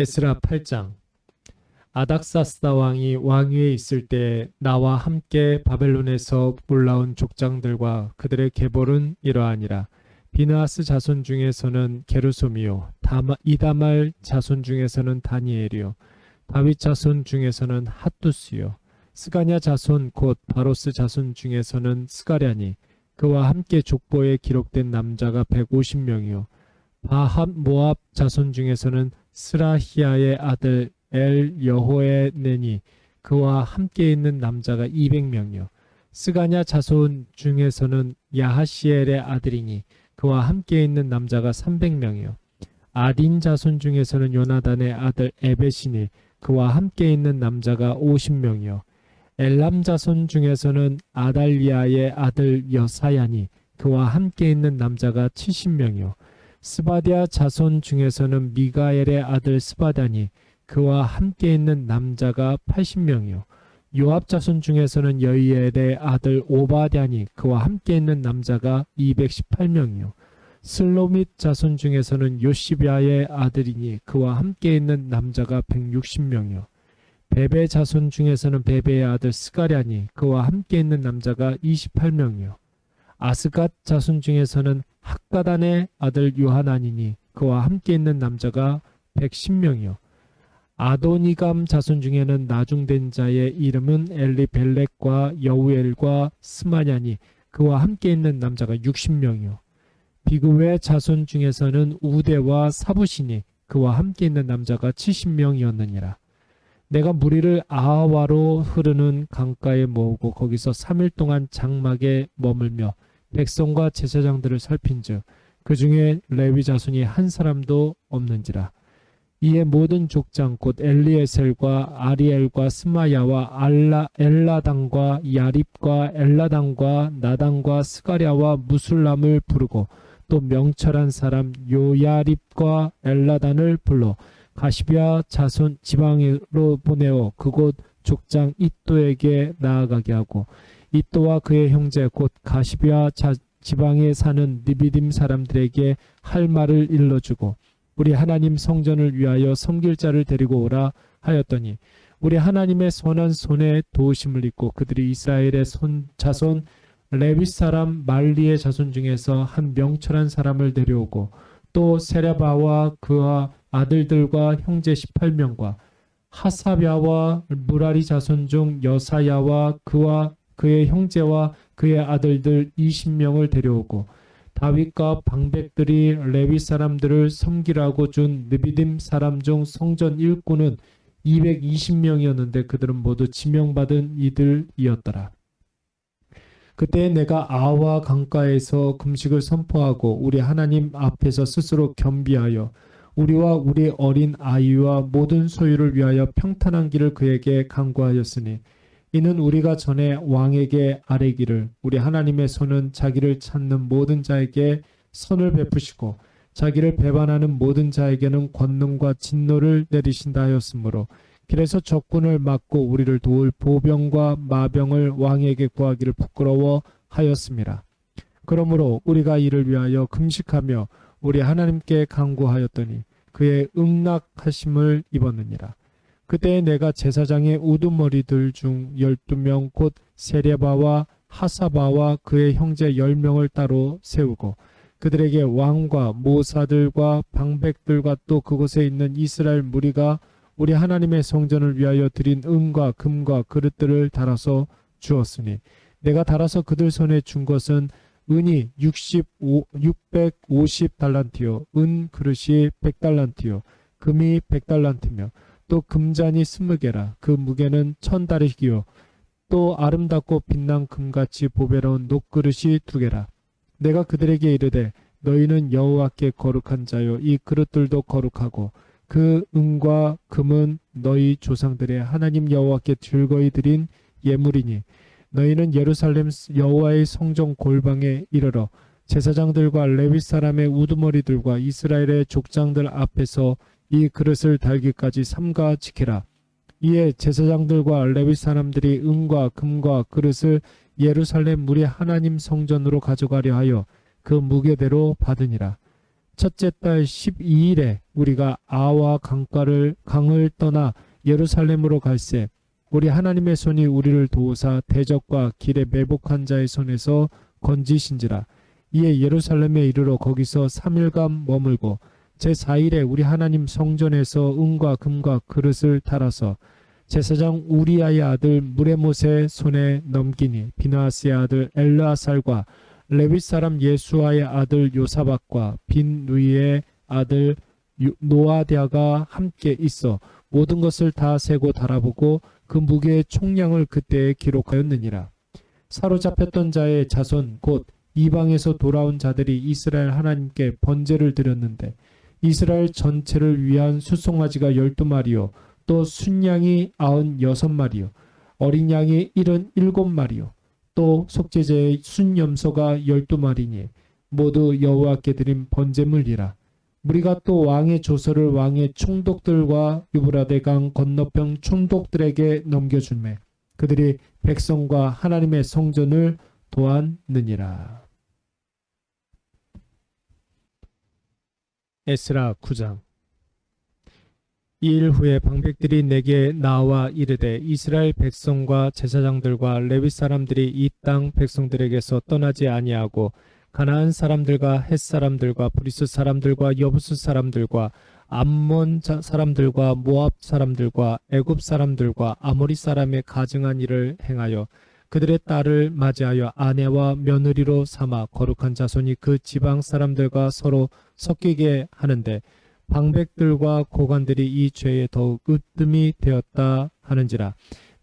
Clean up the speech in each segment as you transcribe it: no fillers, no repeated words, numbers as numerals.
에스라 8장. 아닥사스다 왕이 왕위에 있을 때 나와 함께 바벨론에서 올라온 족장들과 그들의 계보는 이러하니라. 비느하스 자손 중에서는 게르솜이요, 이다말 자손 중에서는 다니엘이요, 다윗 자손 중에서는 핫두스요, 스가냐 자손 곧 바로스 자손 중에서는 스가랴니, 그와 함께 족보에 기록된 남자가 150명이요, 바합 모압 자손 중에서는 스라히야의 아들 엘 여호에네니, 그와 함께 있는 남자가 200명이요. 스가냐 자손 중에서는 야하시엘의 아들이니 그와 함께 있는 남자가 300명이요. 아딘 자손 중에서는 요나단의 아들 에벳이니 그와 함께 있는 남자가 50명이요. 엘람 자손 중에서는 아달리아의 아들 여사야니 그와 함께 있는 남자가 70명이요. 스바디아 자손 중에서는 미가엘의 아들 스바다니 그와 함께 있는 남자가 80명이요. 요압 자손 중에서는 여이엘의 아들 오바댜니 그와 함께 있는 남자가 218명이요. 슬로밋 자손 중에서는 요시비아의 아들이니 그와 함께 있는 남자가 160명이요. 베베 자손 중에서는 베베의 아들 스가랴니 그와 함께 있는 남자가 28명이요. 아스갓 자손 중에서는 학가단의 아들 요하나니니 그와 함께 있는 남자가 110명이요. 아도니감 자손 중에는 나중된 자의 이름은 엘리벨렉과 여우엘과 스마냐니 그와 함께 있는 남자가 60명이요. 비그웨 자손 중에서는 우데와 사부시니 그와 함께 있는 남자가 70명이었느니라. 내가 무리를 아하와로 흐르는 강가에 모으고 거기서 3일 동안 장막에 머물며 백성과 제사장들을 살핀즉 그 중에 레위 자손이 한 사람도 없는지라. 이에 모든 족장 곧 엘리에셀과 아리엘과 스마야와 엘라당과 야립과 엘라당과 나당과 스가랴와 무술람을 부르고 또 명철한 사람 요야립과 엘라단을 불러 가시비아 자손 지방으로 보내어 그곳 족장 이또에게 나아가게 하고 이또와 그의 형제 곧 가시비아 지방에 사는 느비딤 사람들에게 할 말을 일러주고 우리 하나님 성전을 위하여 섬길 자를 데리고 오라 하였더니 우리 하나님의 선한 손에 도우심을 입고 그들이 이스라엘의 자손 레위 사람 말리의 자손 중에서 한 명철한 사람을 데려오고 또 세랴바와 그와 아들들과 형제 18명과 하사랴와 무라리 자손 중 여사야와 그와 그의 형제와 그의 아들들 20명을 데려오고 다윗과 방백들이 레위 사람들을 섬기라고 준 느비딤 사람 중 성전 일꾼은 220명이었는데 그들은 모두 지명받은 이들이었더라. 그때 내가 아와 강가에서 금식을 선포하고 우리 하나님 앞에서 스스로 겸비하여 우리와 우리 어린 아이와 모든 소유를 위하여 평탄한 길을 그에게 간구하였으니 이는 우리가 전에 왕에게 아뢰기를 우리 하나님의 손은 자기를 찾는 모든 자에게 선을 베푸시고 자기를 배반하는 모든 자에게는 권능과 진노를 내리신다 하였으므로 그래서 적군을 막고 우리를 도울 보병과 마병을 왕에게 구하기를 부끄러워 하였습니다. 그러므로 우리가 이를 위하여 금식하며 우리 하나님께 간구하였더니 그의 응낙하심을 입었느니라. 그때 내가 제사장의 우두머리들 중 12명 곧 세레바와 하사바와 그의 형제 10명을 따로 세우고 그들에게 왕과 모사들과 방백들과 또 그곳에 있는 이스라엘 무리가 우리 하나님의 성전을 위하여 드린 은과 금과 그릇들을 달아서 주었으니 내가 달아서 그들 손에 준 것은 은이 650달란트요 은 그릇이 100달란트요 금이 100달란트며 또 금잔이 20개라 그 무게는 1000다리기요 또 아름답고 빛난 금같이 보배로운 녹그릇이 2개라. 내가 그들에게 이르되 너희는 여호와께 거룩한 자요 이 그릇들도 거룩하고 그 은과 금은 너희 조상들의 하나님 여호와께 즐거이 드린 예물이니 너희는 예루살렘 여호와의 성전 골방에 이르러 제사장들과 레위 사람의 우두머리들과 이스라엘의 족장들 앞에서 이 그릇을 달기까지 삼가 지키라. 이에 제사장들과 레위 사람들이 은과 금과 그릇을 예루살렘 우리 하나님 성전으로 가져가려 하여 그 무게대로 받으니라. 첫째 달 12일에 우리가 아와 강을 떠나 예루살렘으로 갈새 우리 하나님의 손이 우리를 도우사 대적과 길에 매복한 자의 손에서 건지신지라. 이에 예루살렘에 이르러 거기서 3일간 머물고 제4일에 우리 하나님 성전에서 은과 금과 그릇을 달아서 제사장 우리아의 아들 무레못의 손에 넘기니 비나스의 아들 엘르아살과 레위 사람 예수아의 아들 요사박과 빈누이의 아들 노아디아가 함께 있어 모든 것을 다 세고 달아보고 그 무게의 총량을 그때에 기록하였느니라. 사로잡혔던 자의 자손 곧 이방에서 돌아온 자들이 이스라엘 하나님께 번제를 드렸는데 이스라엘 전체를 위한 수송아지가 12마리요 또 순양이 96마리요 어린 양이 77마리요 또 속죄제의 순염소가 12마리니 모두 여호와께 드린 번제물이라. 우리가 또 왕의 조서를 왕의 총독들과 유브라데 강 건너편 총독들에게 넘겨주매 그들이 백성과 하나님의 성전을 도왔느니라. 에스라 9장. 이 일 후에 방백들이 내게 나와 이르되 이스라엘 백성과 제사장들과 레위 사람들이 이 땅 백성들에게서 떠나지 아니하고 가나안 사람들과 헷 사람들과 브리스 사람들과 여부스 사람들과 암몬 사람들과 모압 사람들과 애굽 사람들과 아모리 사람의 가증한 일을 행하여 그들의 딸을 맞이하여 아내와 며느리로 삼아 거룩한 자손이 그 지방 사람들과 서로 섞이게 하는데 방백들과 고관들이 이 죄에 더욱 으뜸이 되었다 하는지라.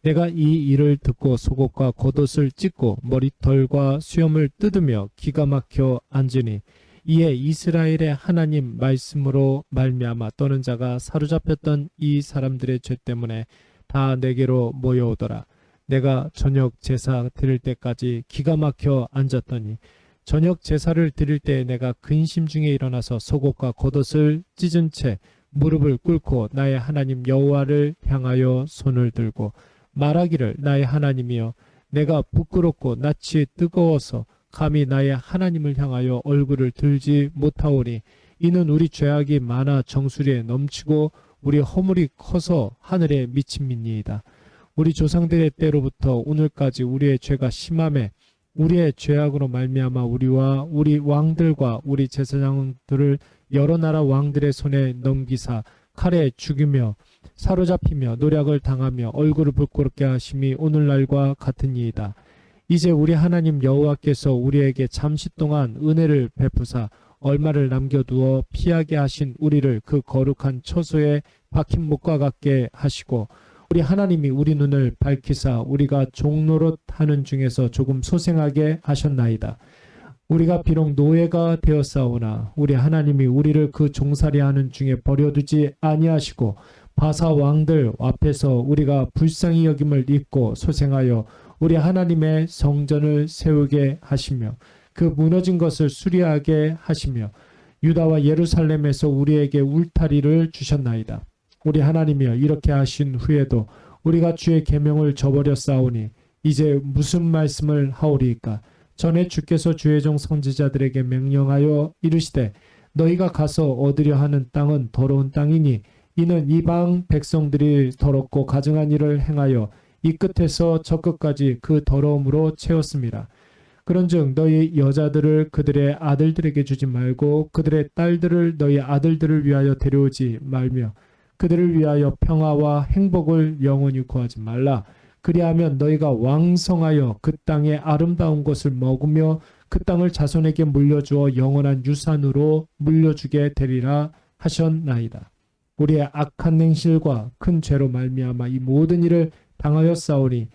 내가 이 일을 듣고 속옷과 겉옷을 찢고 머리털과 수염을 뜯으며 기가 막혀 앉으니 이에 이스라엘의 하나님 말씀으로 말미암아 떠는 자가 사로잡혔던 이 사람들의 죄 때문에 다 내게로 모여오더라. 내가 저녁 제사 드릴 때까지 기가 막혀 앉았더니 저녁 제사를 드릴 때 내가 근심 중에 일어나서 속옷과 겉옷을 찢은 채 무릎을 꿇고 나의 하나님 여호와를 향하여 손을 들고 말하기를 나의 하나님이여 내가 부끄럽고 낯이 뜨거워서 감히 나의 하나님을 향하여 얼굴을 들지 못하오니 이는 우리 죄악이 많아 정수리에 넘치고 우리 허물이 커서 하늘에 미침이니이다. 우리 조상들의 때로부터 오늘까지 우리의 죄가 심함에 우리의 죄악으로 말미암아 우리와 우리 왕들과 우리 제사장들을 여러 나라 왕들의 손에 넘기사 칼에 죽이며 사로잡히며 노략을 당하며 얼굴을 부끄럽게 하심이 오늘날과 같으니이다. 이제 우리 하나님 여호와께서 우리에게 잠시 동안 은혜를 베푸사 얼마를 남겨두어 피하게 하신 우리를 그 거룩한 처소에 박힌 목과 같게 하시고 우리 하나님이 우리 눈을 밝히사 우리가 종노릇하는 중에서 조금 소생하게 하셨나이다. 우리가 비록 노예가 되었사오나 우리 하나님이 우리를 그 종살이하는 중에 버려두지 아니하시고 바사 왕들 앞에서 우리가 불쌍히 여김을 입고 소생하여 우리 하나님의 성전을 세우게 하시며 그 무너진 것을 수리하게 하시며 유다와 예루살렘에서 우리에게 울타리를 주셨나이다. 우리 하나님이여 이렇게 하신 후에도 우리가 주의 계명을 저버렸사오니 이제 무슨 말씀을 하오리이까. 전에 주께서 주의 종 선지자들에게 명령하여 이르시되 너희가 가서 얻으려 하는 땅은 더러운 땅이니 이는 이방 백성들이 더럽고 가증한 일을 행하여 이 끝에서 저 끝까지 그 더러움으로 채웠습니다. 그런즉 너희 여자들을 그들의 아들들에게 주지 말고 그들의 딸들을 너희 아들들을 위하여 데려오지 말며 그들을 위하여 평화와 행복을 영원히 구하지 말라. 그리하면 너희가 왕성하여 그 땅의 아름다운 것을 먹으며 그 땅을 자손에게 물려주어 영원한 유산으로 물려주게 되리라 하셨나이다. 우리의 악한 행실과 큰 죄로 말미암아 이 모든 일을 당하였사오니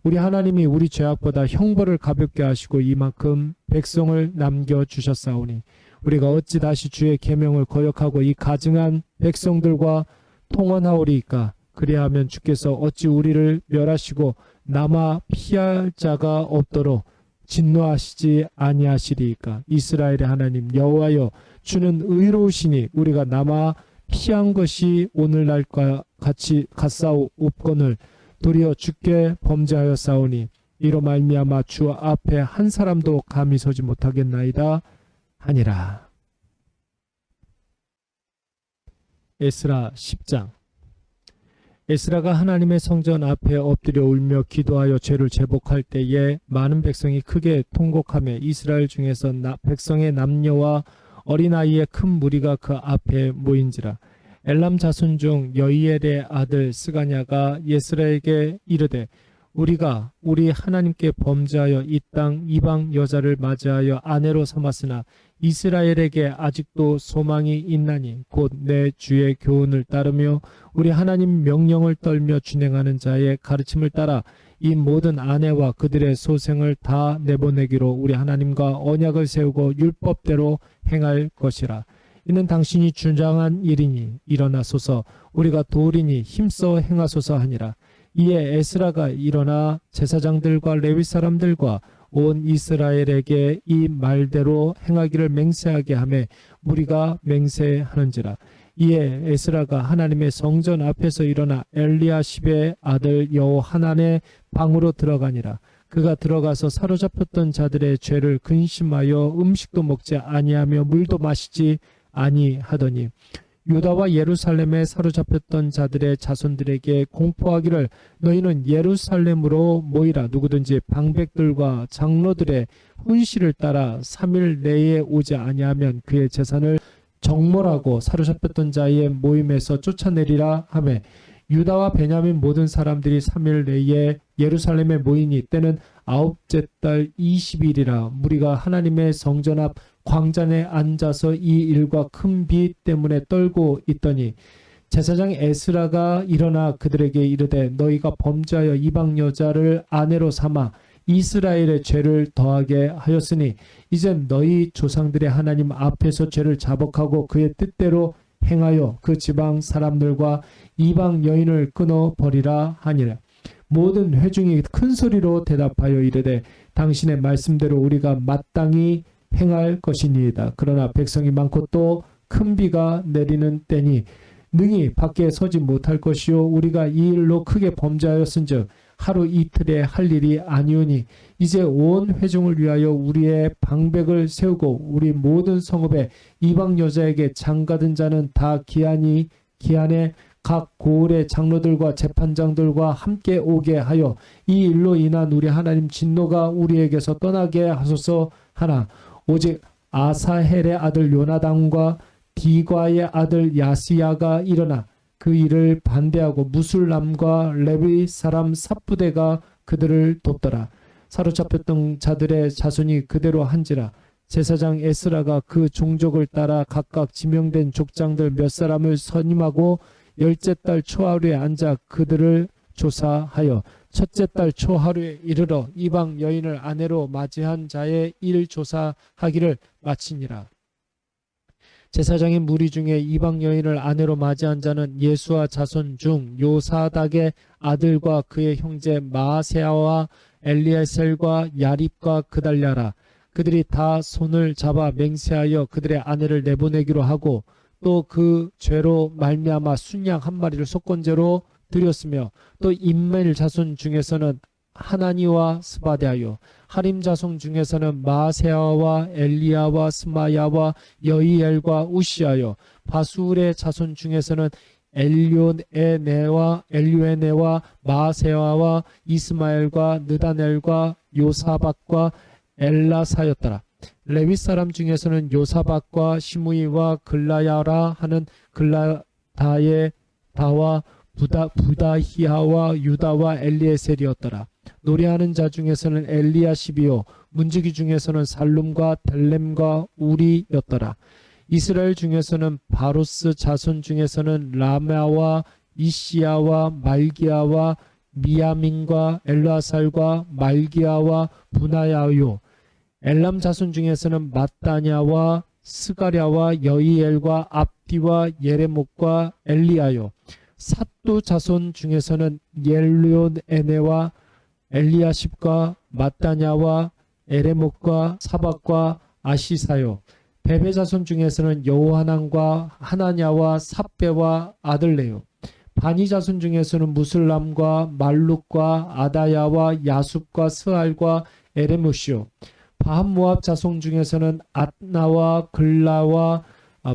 우리 하나님이 우리 죄악보다 형벌을 가볍게 하시고 이만큼 백성을 남겨주셨사오니 우리가 어찌 다시 주의 계명을 거역하고 이 가증한 백성들과 통원하오리이까. 그리하면 주께서 어찌 우리를 멸하시고 남아 피할 자가 없도록 진노하시지 아니하시리이까. 이스라엘의 하나님 여호와여 주는 의로우시니 우리가 남아 피한 것이 오늘날과 같이 같사옵거늘 도리어 주께 범죄하였사오니 이로 말미암아 주 앞에 한 사람도 감히 서지 못하겠나이다 하니라. 에스라 10장. 에스라가 하나님의 성전 앞에 엎드려 울며 기도하여 죄를 제복할 때에 많은 백성이 크게 통곡하며 이스라엘 중에서 백성의 남녀와 어린아이의 큰 무리가 그 앞에 모인지라. 엘람 자손 중 여이엘의 아들 스가냐가 예스라에게 이르되 우리가 우리 하나님께 범죄하여 이 땅 이방 여자를 맞이하여 아내로 삼았으나 이스라엘에게 아직도 소망이 있나니 곧 내 주의 교훈을 따르며 우리 하나님 명령을 떨며 준행하는 자의 가르침을 따라 이 모든 아내와 그들의 소생을 다 내보내기로 우리 하나님과 언약을 세우고 율법대로 행할 것이라. 이는 당신이 주장한 일이니 일어나소서 우리가 도리니 힘써 행하소서 하니라. 이에 에스라가 일어나 제사장들과 레위 사람들과 온 이스라엘에게 이 말대로 행하기를 맹세하게 하며 무리가 맹세하는지라. 이에 에스라가 하나님의 성전 앞에서 일어나 엘리야십의 아들 여호하난의 방으로 들어가니라. 그가 들어가서 사로잡혔던 자들의 죄를 근심하여 음식도 먹지 아니하며 물도 마시지 아니하더니 유다와 예루살렘에 사로잡혔던 자들의 자손들에게 공포하기를 너희는 예루살렘으로 모이라. 누구든지 방백들과 장로들의 훈시를 따라 3일 내에 오지 아니하면 그의 재산을 정몰하고 사로잡혔던 자의 모임에서 쫓아내리라 하매 유다와 베냐민 모든 사람들이 3일 내에 예루살렘에 모이니 때는 9째 달 20일이라. 무리가 하나님의 성전 앞 광장에 앉아서 이 일과 큰 비 때문에 떨고 있더니 제사장 에스라가 일어나 그들에게 이르되 너희가 범죄하여 이방 여자를 아내로 삼아 이스라엘의 죄를 더하게 하였으니 이제 너희 조상들의 하나님 앞에서 죄를 자복하고 그의 뜻대로 행하여 그 지방 사람들과 이방 여인을 끊어 버리라 하니라. 모든 회중이 큰 소리로 대답하여 이르되 당신의 말씀대로 우리가 마땅히 행할 것이니이다. 그러나 백성이 많고 또 큰 비가 내리는 때니 능히 밖에 서지 못할 것이요 우리가 이 일로 크게 범죄하였은즉 하루 이틀에 할 일이 아니오니 이제 온 회중을 위하여 우리의 방백을 세우고 우리 모든 성읍에 이방 여자에게 장가든 자는 다 기한에 각 고을의 장로들과 재판장들과 함께 오게 하여 이 일로 인한 우리 하나님 진노가 우리에게서 떠나게 하소서 하나 오직 아사헬의 아들 요나단과 디과의 아들 야시야가 일어나 그 일을 반대하고 무술람과 레위 사람 삽부대가 그들을 돕더라. 사로잡혔던 자들의 자손이 그대로 한지라. 제사장 에스라가 그 종족을 따라 각각 지명된 족장들 몇 사람을 선임하고 10째 달 초하루에 앉아 그들을 조사하여 첫째 달 초하루에 이르러 이방 여인을 아내로 맞이한 자의 일 조사하기를 마치니라. 제사장의 무리 중에 이방 여인을 아내로 맞이한 자는 예수와 자손 중 요사닥의 아들과 그의 형제 마아세아와 엘리에셀과 야립과 그달랴라. 그들이 다 손을 잡아 맹세하여 그들의 아내를 내보내기로 하고 또 그 죄로 말미암아 순양 한 마리를 속건제로 드렸으며 또 임멜 자손 중에서는 하나니와 스바데아요 하림 자손 중에서는 마세아와 엘리야와 스마야와 여이엘과 우시아요 바술의 자손 중에서는 엘료에네와 마세아와 이스마엘과 느다넬과 요사박과 엘라사였더라. 레위 사람 중에서는 요사박과 시므이와 글라야라 하는 글라다의 다와 부다히아와 유다와 엘리에셀이었더라. 노래하는 자 중에서는 엘리야십이요 문지기 중에서는 살룸과 델렘과 우리였더라. 이스라엘 중에서는 바로스 자손 중에서는 라마와 이시야와 말기야와 미야민과 엘라살과 말기야와 분하야요 엘람 자손 중에서는 마따냐와 스가랴와 여이엘과 압디와 예레목과 엘리야요 삿도 자손 중에서는 옐료에네와 엘리야십과 마따냐와 에레목과 사박과 아시사요 베베 자손 중에서는 여호하난과 하나냐와 삽베와 아들레요 바니 자손 중에서는 무슬람과 말룩과 아다야와 야숲과 스알과 에레모시요 바한 모압 자손 중에서는 앗나와 글라와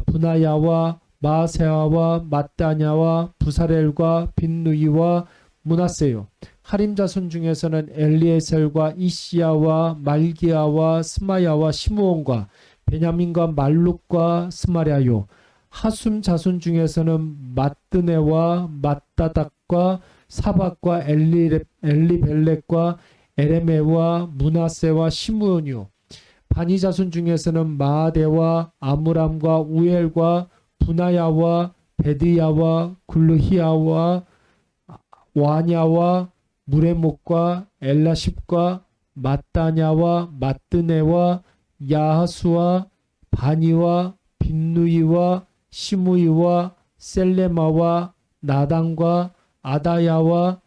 분하야와 마세아와 마따냐와 부사렐과 빈누이와 므낫세요. 하림 자손 중에서는 엘리에셀과 이시야와 말기야와 스마야와 시므온과 베냐민과 말룩과 스마랴요. 하숨 자손 중에서는 마뜨네와 마따닥과 사박과 엘리벨렉과 에레메와 므낫세와 시므온이요. 바니 자손 중에서는 마아데와 아므람과 우엘과 분하야와 베드야와 굴르히야와 와냐와 무레목과 엘라십과 마따냐와 마뜨네와 야하수와 바니와 빈누이와 시무이와 셀레마와 나단과 아다야와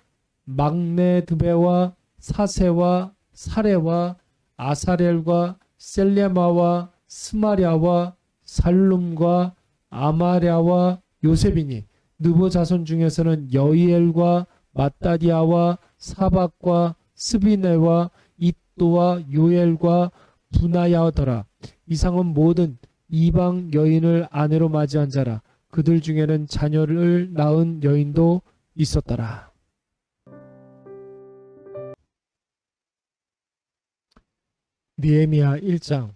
막네드베와 사세와 사레와 아사렐과 셀레마와 스마랴와 살룸과 아마랴와 요셉이니 느보 자손 중에서는 여이엘과 마따디아와 사박과 스비네와 잇도와 요엘과 분하야더라. 이상은 모든 이방 여인을 아내로 맞이한 자라. 그들 중에는 자녀를 낳은 여인도 있었더라. 느헤미야 1장.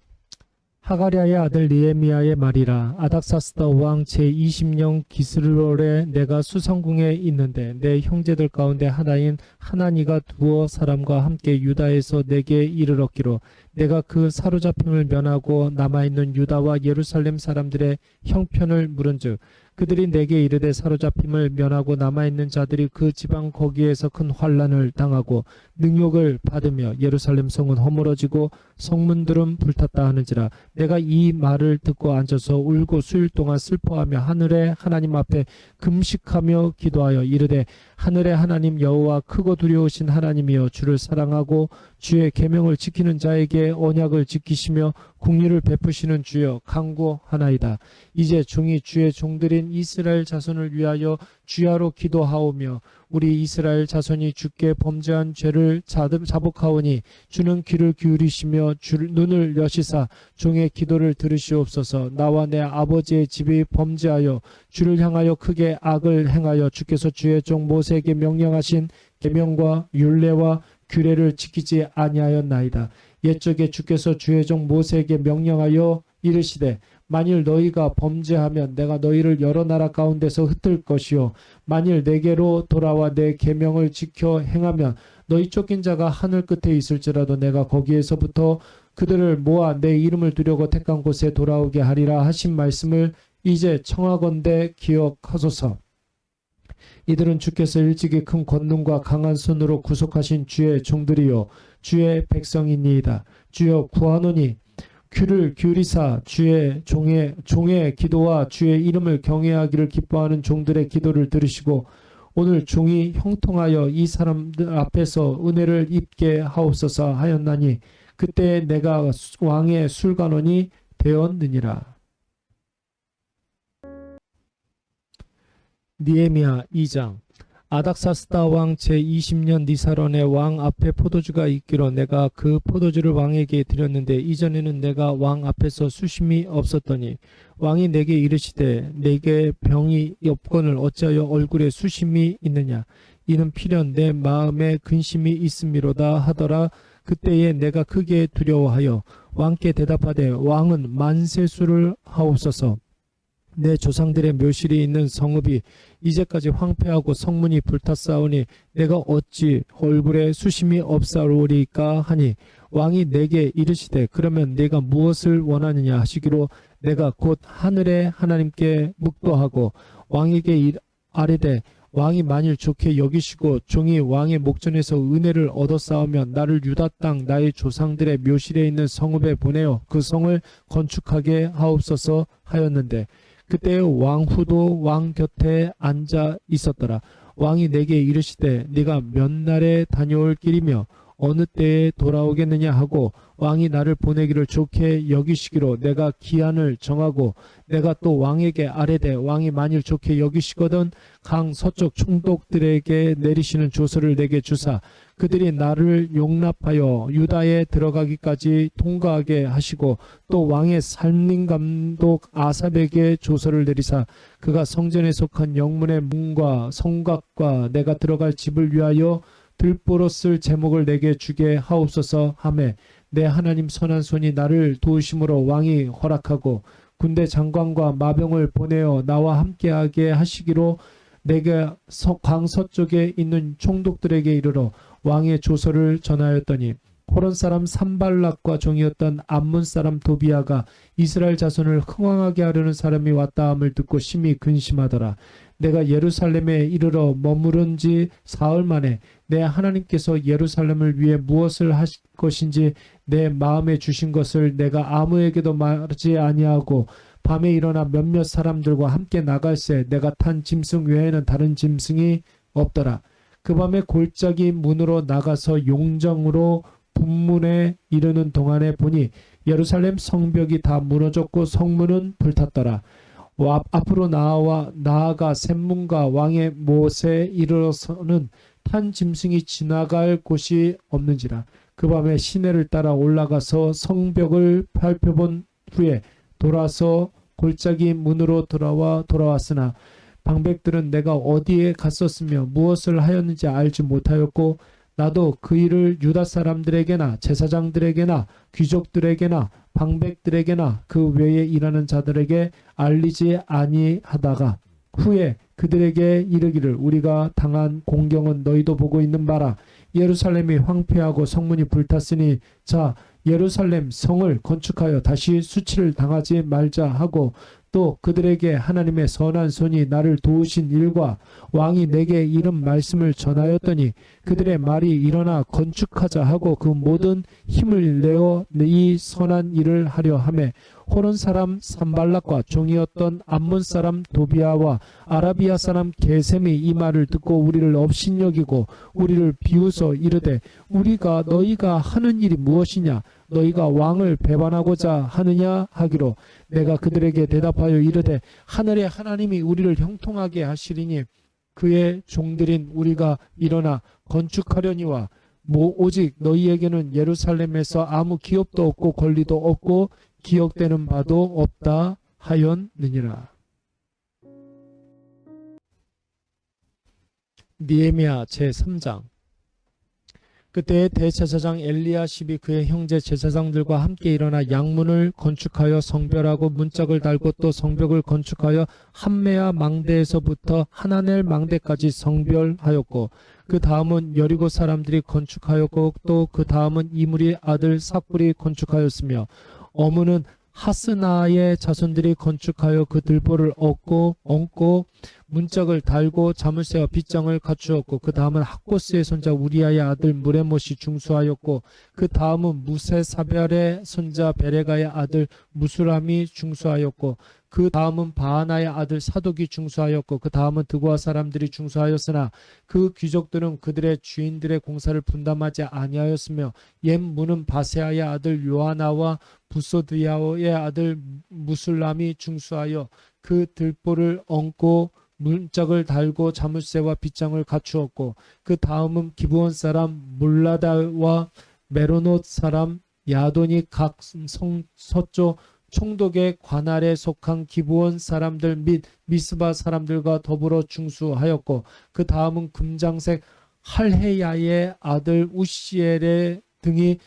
하가랴의 아들 느헤미야의 말이라. 아닥사스다 왕 제20년 기스롤에 내가 수상궁에 있는데 내 형제들 가운데 하나인 하나니가 두어 사람과 함께 유다에서 내게 이르렀기로 내가 그 사로잡힘을 면하고 남아있는 유다와 예루살렘 사람들의 형편을 물은즉 그들이 내게 이르되 사로잡힘을 면하고 남아있는 자들이 그 지방 거기에서 큰 환난을 당하고 능욕을 받으며 예루살렘 성은 허물어지고 성문들은 불탔다 하는지라. 내가 이 말을 듣고 앉아서 울고 수일 동안 슬퍼하며 하늘의 하나님 앞에 금식하며 기도하여 이르되 하늘의 하나님 여호와 크고 두려우신 하나님이여 주를 사랑하고 주의 계명을 지키는 자에게 언약을 지키시며 국리를 베푸시는 주여 간구하나이다. 이제 종이 주의 종들인 이스라엘 자손을 위하여 주야로 기도하오며 우리 이스라엘 자손이 주께 범죄한 죄를 자복하오니 주는 귀를 기울이시며 눈을 여시사 종의 기도를 들으시옵소서. 나와 내 아버지의 집이 범죄하여 주를 향하여 크게 악을 행하여 주께서 주의 종 모세에게 명령하신 계명과 율례와 규례를 지키지 아니하였나이다. 옛적에 주께서 주의 종 모세에게 명령하여 이르시되 만일 너희가 범죄하면 내가 너희를 여러 나라 가운데서 흩을 것이요 만일 내게로 돌아와 내 계명을 지켜 행하면 너희 쫓긴 자가 하늘 끝에 있을지라도 내가 거기에서부터 그들을 모아 내 이름을 두려고 택한 곳에 돌아오게 하리라 하신 말씀을 이제 청하건대 기억하소서. 이들은 주께서 일찍이 큰 권능과 강한 손으로 구속하신 주의 종들이요 주의 백성이니이다. 주여 구하노니 귀를 기울이사 주의 종의 기도와 주의 이름을 경외하기를 기뻐하는 종들의 기도를 들으시고 오늘 종이 형통하여 이 사람들 앞에서 은혜를 입게 하옵소서 하였나니 그때 내가 왕의 술관원이 되었느니라. 느헤미야 2장. 아닥사스다 왕 제20년 니사론의 왕 앞에 포도주가 있기로 내가 그 포도주를 왕에게 드렸는데 이전에는 내가 왕 앞에서 수심이 없었더니 왕이 내게 이르시되 내게 병이 없거늘 어찌하여 얼굴에 수심이 있느냐. 이는 필연 내 마음에 근심이 있음이로다 하더라. 그때에 내가 크게 두려워하여 왕께 대답하되 왕은 만세수를 하옵소서. 내 조상들의 묘실이 있는 성읍이 이제까지 황폐하고 성문이 불탔사오니 내가 어찌 얼굴에 수심이 없사오리까 하니 왕이 내게 이르시되 그러면 네가 무엇을 원하느냐 하시기로 내가 곧 하늘의 하나님께 묵도하고 왕에게 아뢰되 왕이 만일 좋게 여기시고 종이 왕의 목전에서 은혜를 얻어싸우면 나를 유다 땅 나의 조상들의 묘실에 있는 성읍에 보내어 그 성을 건축하게 하옵소서 하였는데 그때 왕후도 왕 곁에 앉아 있었더라. 왕이 내게 이르시되 네가 몇 날에 다녀올 길이며 어느 때에 돌아오겠느냐 하고 왕이 나를 보내기를 좋게 여기시기로 내가 기한을 정하고 내가 또 왕에게 아뢰되 왕이 만일 좋게 여기시거든 강 서쪽 총독들에게 내리시는 조서를 내게 주사 그들이 나를 용납하여 유다에 들어가기까지 통과하게 하시고 또 왕의 살림감독 아삽에게 조서를 내리사 그가 성전에 속한 영문의 문과 성곽과 내가 들어갈 집을 위하여 들보로 쓸 제목을 내게 주게 하옵소서 하매 내 하나님 선한 손이 나를 도우심으로 왕이 허락하고 군대 장관과 마병을 보내어 나와 함께하게 하시기로 내가 강 서쪽에 있는 총독들에게 이르러 왕의 조서를 전하였더니 호론 사람 산발락과 종이었던 암몬 사람 도비아가 이스라엘 자손을 흥왕하게 하려는 사람이 왔다 함을 듣고 심히 근심하더라. 내가 예루살렘에 이르러 머무른 지 사흘 만에 내 하나님께서 예루살렘을 위해 무엇을 하실 것인지 내 마음에 주신 것을 내가 아무에게도 말하지 아니하고 밤에 일어나 몇몇 사람들과 함께 나갈새 내가 탄 짐승 외에는 다른 짐승이 없더라. 그 밤에 골짜기 문으로 나가서 용정으로 분문에 이르는 동안에 보니 예루살렘 성벽이 다 무너졌고 성문은 불탔더라. 앞으로 나아가 샘문과 왕의 못에 이르러서는 탄 짐승이 지나갈 곳이 없는지라. 그 밤에 시내를 따라 올라가서 성벽을 살펴본 후에 돌아서 골짜기 문으로 돌아왔으나 방백들은 내가 어디에 갔었으며 무엇을 하였는지 알지 못하였고 나도 그 일을 유다 사람들에게나 제사장들에게나 귀족들에게나 방백들에게나 그 외에 일하는 자들에게 알리지 아니하다가 후에 그들에게 이르기를 우리가 당한 공경은 너희도 보고 있는 바라. 예루살렘이 황폐하고 성문이 불탔으니 자 예루살렘 성을 건축하여 다시 수치를 당하지 말자 하고 또 그들에게 하나님의 선한 손이 나를 도우신 일과 왕이 내게 이른 말씀을 전하였더니 그들의 말이 일어나 건축하자 하고 그 모든 힘을 내어 이 선한 일을 하려 하매 호론 사람 산발락과 종이었던 암몬 사람 도비아와 아라비아 사람 게셈이 이 말을 듣고 우리를 업신여기고 우리를 비웃어 이르되 우리가 너희가 하는 일이 무엇이냐 너희가 왕을 배반하고자 하느냐 하기로 내가 그들에게 대답하여 이르되 하늘의 하나님이 우리를 형통하게 하시리니 그의 종들인 우리가 일어나 건축하려니와 오직 너희에게는 예루살렘에서 아무 기업도 없고 권리도 없고 기억되는 바도 없다 하였느니라. 느헤미야 제3장. 그때 대제사장 엘리야십이 그의 형제 제사장들과 함께 일어나 양문을 건축하여 성별하고 문짝을 달고 또 성벽을 건축하여 함메아 망대에서부터 하나넬 망대까지 성별하였고 그 다음은 여리고 사람들이 건축하였고 또 그 다음은 이므리 아들 삭불이 건축하였으며 어문은 하스나의 자손들이 건축하여 그 들보를 얹고 문짝을 달고 자물쇠와 빗장을 갖추었고 그 다음은 학고스의 손자 우리아의 아들 무레못이 중수하였고 그 다음은 무세사별의 손자 베레가의 아들 무수람이 중수하였고 그 다음은 바하나의 아들 사독이 중수하였고 그 다음은 드고아 사람들이 중수하였으나 그 귀족들은 그들의 주인들의 공사를 분담하지 아니하였으며 옛 문은 바세아의 아들 요하나와 부소드야의 아들 무술람이 중수하여 그 들보를 얹고 문짝을 달고 자물쇠와 빗장을 갖추었고 그 다음은 기브온 사람 몰라다와 메로노 사람 야돈이 각 서쪽 총독의 관할에 속한 기브온 사람들 및 미스바 사람들과 더불어 중수하였고 그 다음은 금장색 할헤야의 아들 우시엘의 등이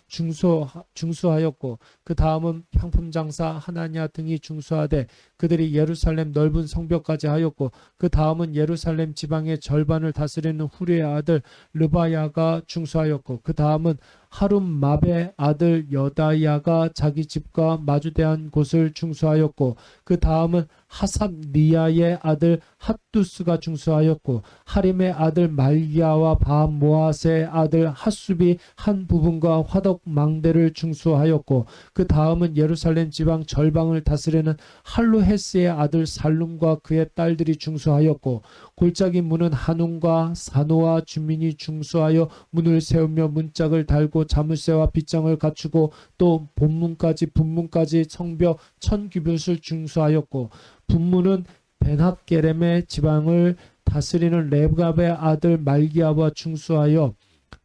중수하였고 그 다음은 향품장사 하나냐 등이 중수하되 그들이 예루살렘 넓은 성벽까지 하였고 그 다음은 예루살렘 지방의 절반을 다스리는 후리의 아들 르바야가 중수하였고 그 다음은 하룸마베 아들 여다야가 자기 집과 마주대한 곳을 중수하였고 그 다음은 하삽리야의 아들 핫두스가 중수하였고 하림의 아들 말기야와 바모아스의 아들 핫숲이 한 부분과 화덕 망대를 중수하였고 그 다음은 예루살렘 지방 절방을 다스리는 할로헤스의 아들 살룸과 그의 딸들이 중수하였고 골짜기 문은 한운과 사노아 주민이 중수하여 문을 세우며 문짝을 달고 자물쇠와 빗장을 갖추고 또 본문까지 분문까지 성벽 1000규빗을 중수하였고 분문은 벤합게렘의 지방을 다스리는 레갑의 아들 말기야와 중수하여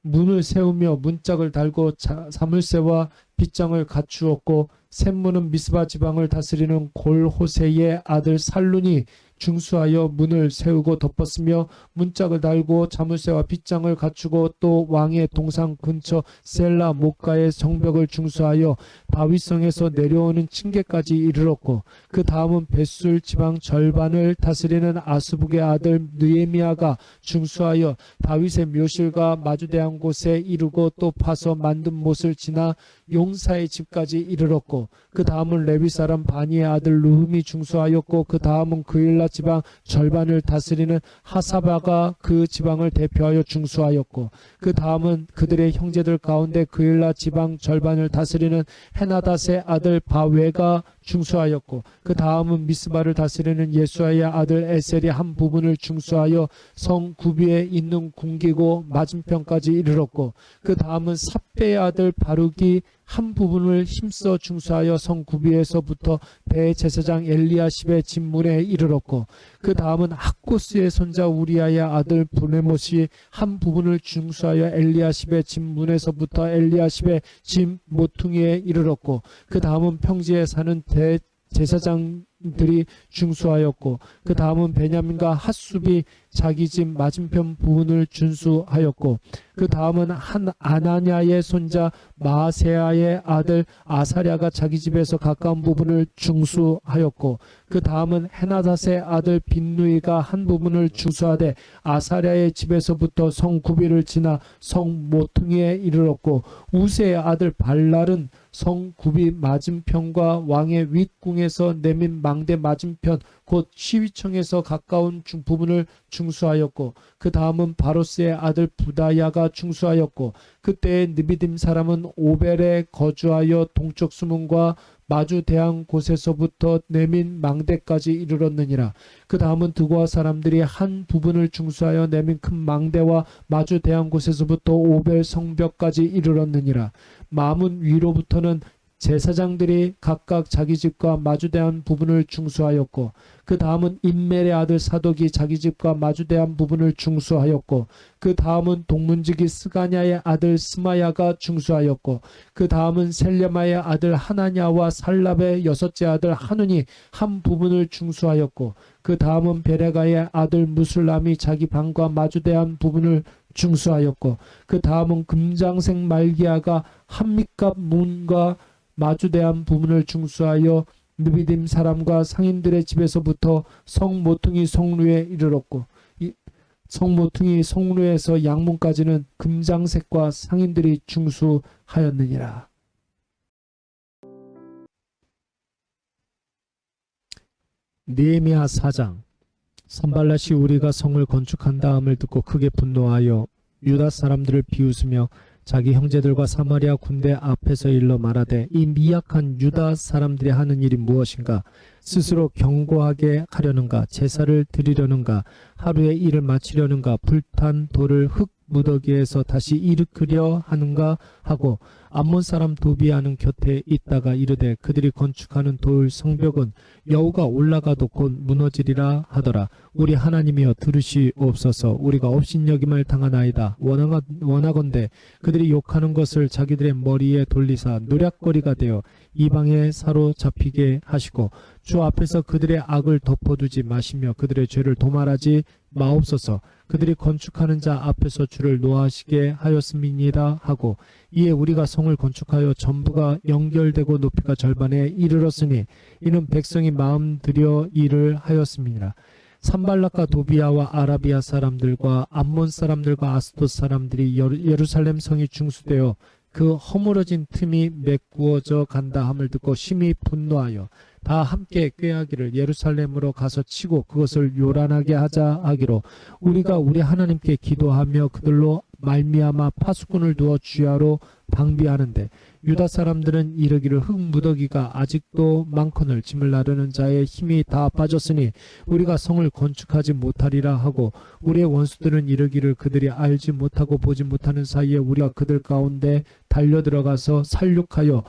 문을 세우며 문짝을 달고 자물쇠와 빗장을 갖추었고 샘문은 미스바 지방을 다스리는 골호세의 아들 살룬이 중수하여 문을 세우고 덮었으며 문짝을 달고 자물쇠와 빗장을 갖추고 또 왕의 동상 근처 셀라 목가의 성벽을 중수하여 다윗성에서 내려오는 층계까지 이르렀고 그 다음은 벳술 지방 절반을 다스리는 아스북의 아들 느헤미야가 중수하여 다윗의 묘실과 마주대한 곳에 이르고 또 파서 만든 못을 지나 용사의 집까지 이르렀고 그 다음은 레위 사람 바니의 아들 르흠이 중수하였고 그 다음은 그일라 지방 절반을 다스리는 하사바가 그 지방을 대표하여 중수하였고 그 다음은 그들의 형제들 가운데 그일라 지방 절반을 다스리는 헤나닷의 아들 바웨가 중수하였고 그 다음은 미스바를 다스리는 예수아의 아들 에셀이 한 부분을 중수하여 성 구비에 있는 궁기고 맞은편까지 이르렀고 그 다음은 삽배의 아들 바룩이 한 부분을 힘써 중수하여 성 구비에서부터 대제사장 엘리야십의 집문에 이르렀고 그 다음은 학고스의 손자 우리아의 아들 브레못이 한 부분을 중수하여 엘리야십의 집문에서부터 엘리야십의 집 모퉁이에 이르렀고 그 다음은 평지에 사는 대제사장들이 중수하였고 그 다음은 베냐민과 핫숲이 자기 집 맞은편 부분을 준수하였고 그 다음은 한 아나냐의 손자 마세아의 아들 아사랴가 자기 집에서 가까운 부분을 중수하였고 그 다음은 헤나닷의 아들 빈누이가 한 부분을 중수하되 아사랴의 집에서부터 성 구비를 지나 성 모퉁이에 이르렀고 우세의 아들 발랄은 성 구비 맞은편과 왕의 윗궁에서 내민 망대 맞은편 곧 시위청에서 가까운 부분을 중수하였고 그 다음은 바로스의 아들 부다야가 중수하였고 그때의 느비딤 사람은 오벨에 거주하여 동쪽 수문과 마주 대한 곳에서부터 내민 망대까지 이르렀느니라. 그 다음은 드고아 사람들이 한 부분을 중수하여 내민 큰 망대와 마주 대한 곳에서부터 오벨 성벽까지 이르렀느니라. 마문 위로부터는 제사장들이 각각 자기 집과 마주대한 부분을 중수하였고 그 다음은 임멜의 아들 사독이 자기 집과 마주대한 부분을 중수하였고 그 다음은 동문지기 스가냐의 아들 스마야가 중수하였고 그 다음은 셀레마의 아들 하나냐와 살랍의 여섯째 아들 하눈이 한 부분을 중수하였고 그 다음은 베레가의 아들 무술람이 자기 방과 마주대한 부분을 중수하였고 그 다음은 금장색 말기야가 한밑갑 문과 마주대한 부분을 중수하여 느비딤 사람과 상인들의 집에서부터 성 모퉁이 성루에 이르렀고 성 모퉁이 성루에서 양문까지는 금장색과 상인들이 중수하였느니라. 느헤미야 4장. 산발랏이 우리가 성을 건축한 다음을 듣고 크게 분노하여 유다 사람들을 비웃으며 자기 형제들과 사마리아 군대 앞에서 일러 말하되 이 미약한 유다 사람들이 하는 일이 무엇인가? 스스로 견고하게 하려는가? 제사를 드리려는가? 하루에 일을 마치려는가? 불탄 돌을 흙 무더기에서 다시 일으키려 하는가 하고 암몬 사람 도비아는 곁에 있다가 이르되 그들이 건축하는 돌 성벽은 여호가 올라가도 곧 무너지리라 하더라. 우리 하나님이여 들으시옵소서. 우리가 업신여김을 당하나이다. 원하건대 그들이 욕하는 것을 자기들의 머리에 돌리사 노략거리가 되어 이방에 사로잡히게 하시고 주 앞에서 그들의 악을 덮어두지 마시며 그들의 죄를 도말하지 마옵소서. 그들이 건축하는 자 앞에서 주를 노하시게 하였음이니라 하고 이에 우리가 성을 건축하여 전부가 연결되고 높이가 절반에 이르렀으니 이는 백성이 마음 들여 일을 하였음이니라. 산발락과 도비아와 아라비아 사람들과 암몬 사람들과 아스돗 사람들이 예루살렘 성이 중수되어 그 허물어진 틈이 메꾸어져 간다 함을 듣고 심히 분노하여 다 함께 꾀하기를 예루살렘으로 가서 치고 그것을 요란하게 하자 하기로 우리가 우리 하나님께 기도하며 그들로 말미암아 파수꾼을 두어 주야로 방비하는데 유다 사람들은 이르기를 흙 무더기가 아직도 많거늘 짐을 나르는 자의 힘이 다 빠졌으니 우리가 성을 건축하지 못하리라 하고 우리의 원수들은 이르기를 그들이 알지 못하고 보지 못하는 사이에 우리가 그들 가운데 달려들어가서 살육하여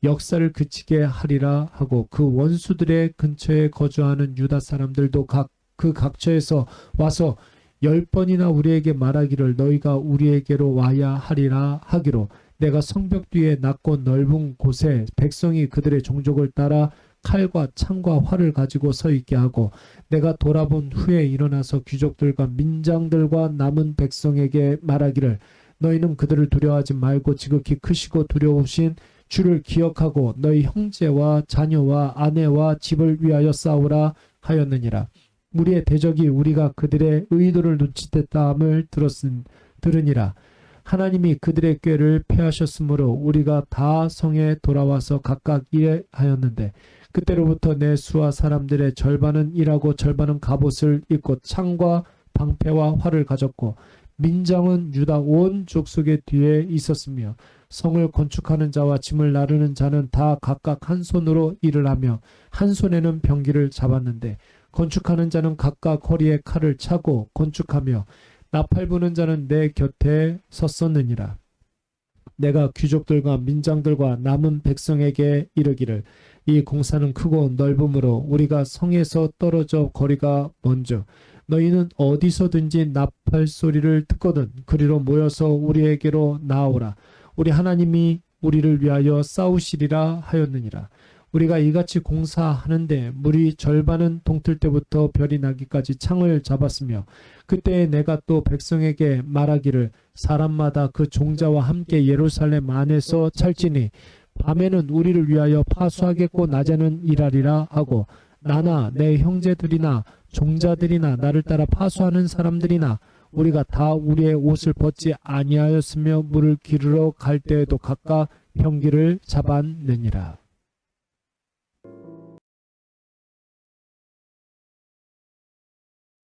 역사를 그치게 하리라 하고 그 원수들의 근처에 거주하는 유다 사람들도 그 각처에서 와서 10번이나 우리에게 말하기를 너희가 우리에게로 와야 하리라 하기로 내가 성벽 뒤에 낮고 넓은 곳에 백성이 그들의 종족을 따라 칼과 창과 활을 가지고 서 있게 하고 내가 돌아본 후에 일어나서 귀족들과 민장들과 남은 백성에게 말하기를 너희는 그들을 두려워하지 말고 지극히 크시고 두려우신 주를 기억하고 너희 형제와 자녀와 아내와 집을 위하여 싸우라 하였느니라. 우리의 대적이 우리가 그들의 의도를 눈치챘다함을 들으니라. 하나님이 그들의 꾀를 패하셨으므로 우리가 다 성에 돌아와서 각각 일하였는데 그때로부터 내 수와 사람들의 절반은 일하고 절반은 갑옷을 입고 창과 방패와 활을 가졌고 민장은 유다 온 족속의 뒤에 있었으며 성을 건축하는 자와 짐을 나르는 자는 다 각각 한 손으로 일을 하며 한 손에는 병기를 잡았는데 건축하는 자는 각각 허리에 칼을 차고 건축하며 나팔 부는 자는 내 곁에 섰었느니라. 내가 귀족들과 민장들과 남은 백성에게 이르기를 이 공사는 크고 넓음으로 우리가 성에서 떨어져 거리가 먼저 너희는 어디서든지 나팔 소리를 듣거든 그리로 모여서 우리에게로 나아오라. 우리 하나님이 우리를 위하여 싸우시리라 하였느니라. 우리가 이같이 공사하는데 물이 절반은 동틀 때부터 별이 나기까지 창을 잡았으며 그때에 내가 또 백성에게 말하기를 사람마다 그 종자와 함께 예루살렘 안에서 찰지니 밤에는 우리를 위하여 파수하겠고 낮에는 일하리라 하고 나나 내 형제들이나 종자들이나 나를 따라 파수하는 사람들이나 우리가 다 우리의 옷을 벗지 아니하였으며 물을 기르러 갈 때에도 각각 병기를 잡았느니라.